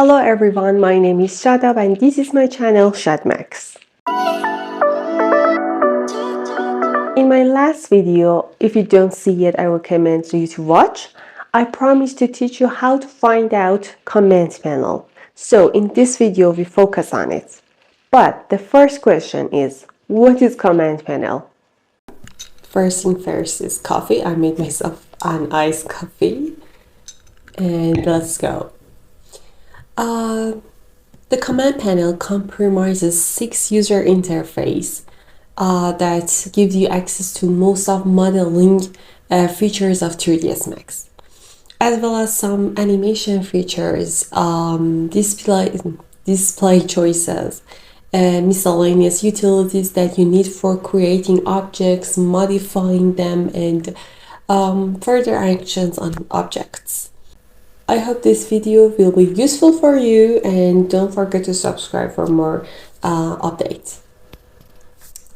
Hello everyone, my name is Shadab and this is my channel shadmax. In my last video, if you don't see it, I recommend you to watch. I promised to teach you how to find out command panel. So in this video, we focus on it. But the first question is, what is command panel? First thing first is coffee. I made myself an iced coffee. And let's go. The command panel comprises 6 user interface that gives you access to most of modeling features of 3ds Max, as well as some animation features, display choices, miscellaneous utilities that you need for creating objects, modifying them, and further actions on objects. I hope this video will be useful for you, and don't forget to subscribe for more updates.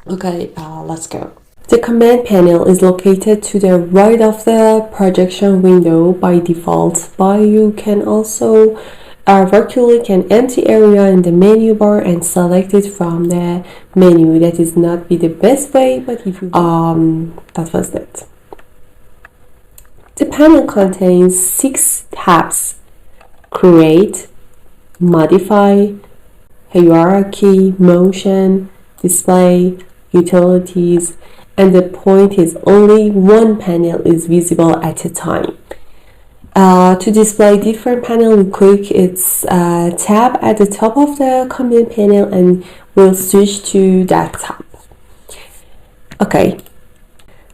Okay, let's go. The command panel is located to the right of the projection window by default, but you can also right-click an empty area in the menu bar and select it from the menu. That is not be the best way, but if you that was it. The panel contains 6 tabs: Create, Modify, Hierarchy, Motion, Display, Utilities, and the point is only one panel is visible at a time. To display different panel, we click its tab at the top of the command panel and we'll switch to that tab. Okay.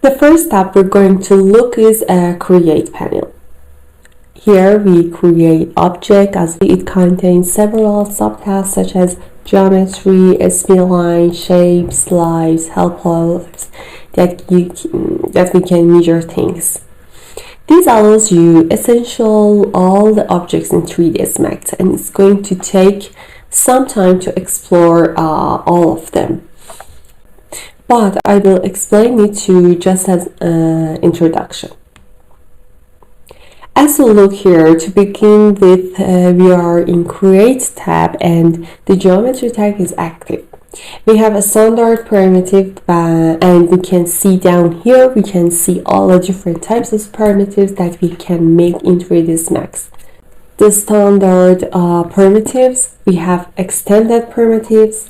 The first tab we're going to look is a Create panel. Here we create object, as it contains several subtasks such as geometry, spline, shapes, lives, helpers that we can measure things. This allows you essential all the objects in 3ds Max, and it's going to take some time to explore all of them. But I will explain it to you just as an introduction. As you look here, to begin with, we are in Create tab and the Geometry tag is active. We have a standard primitive and we can see down here, we can see all the different types of primitives that we can make in 3ds Max. The standard primitives, we have extended primitives,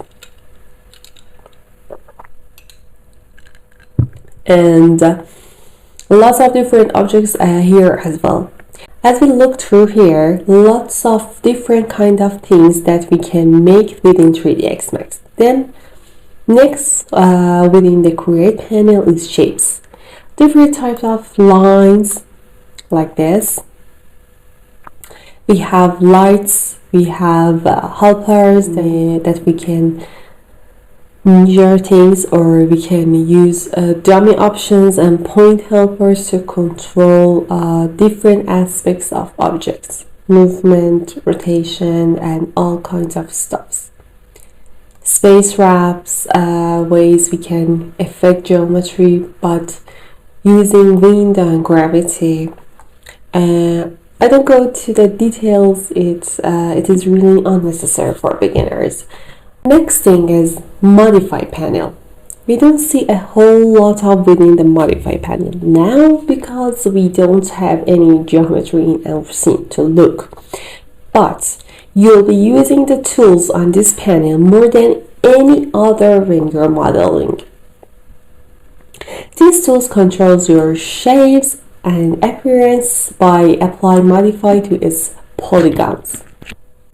and lots of different objects here as well. As we look through here, lots of different kind of things that we can make within 3ds Max. Then next within the Create panel is shapes. Different types of lines like this. We have lights, we have helpers that we can measure things, or we can use dummy options and point helpers to control different aspects of objects, movement, rotation, and all kinds of stuffs. Space wraps, ways we can affect geometry but using wind and gravity. I don't go to the details, it is really unnecessary for beginners. Next thing is Modify panel. We don't see a whole lot of within the Modify panel now because we don't have any geometry in our scene to look. But you'll be using the tools on this panel more than any other when you're modeling. These tools controls your shapes and appearance by applying Modify to its polygons.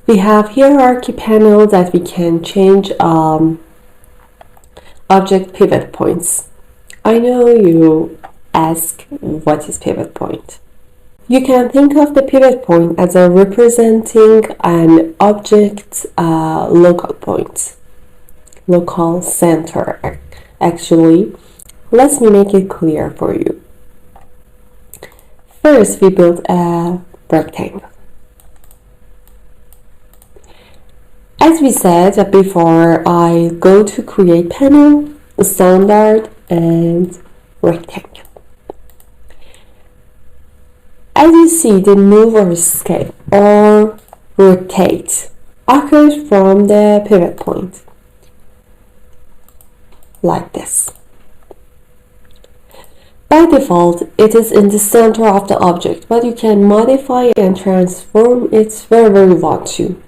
We have Hierarchy panel that we can change object pivot points. I know you ask, what is pivot point? You can think of the pivot point as a representing an object local point, local center. Actually, let me make it clear for you. First, we built a rectangle. As we said before, I go to Create panel, Standard, and Rectangle. As you see, the move or scale or rotate occurs from the pivot point, like this. By default, it is in the center of the object, but you can modify and transform it wherever you want to,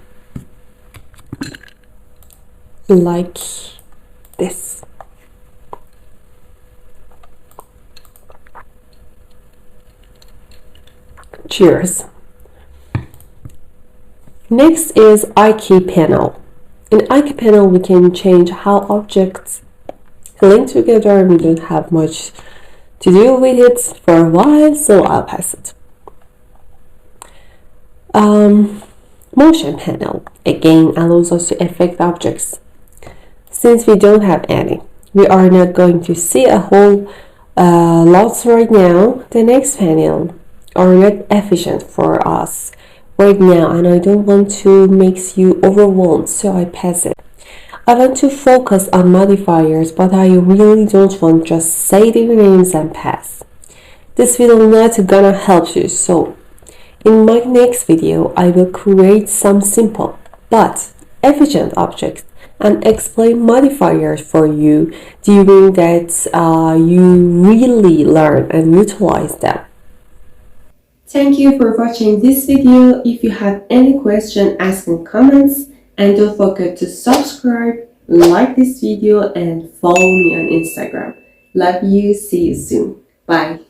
like this. Cheers. Next is IK panel. In IK panel, we can change how objects link together. We don't have much to do with it for a while, so I'll pass it. Motion panel again allows us to affect objects. Since we don't have any, we are not going to see a whole lot right now. The next panel are not efficient for us right now, and I don't want to make you overwhelmed, so I pass it. I want to focus on modifiers, but I really don't want just say their names and pass. This will not gonna help you, so in my next video I will create some simple but efficient objects and explain modifiers for you during that you really learn and utilize them. Thank you for watching this video. If you have any question, ask in comments, and don't forget to subscribe, like this video, and follow me on Instagram. Love you. See you soon. Bye.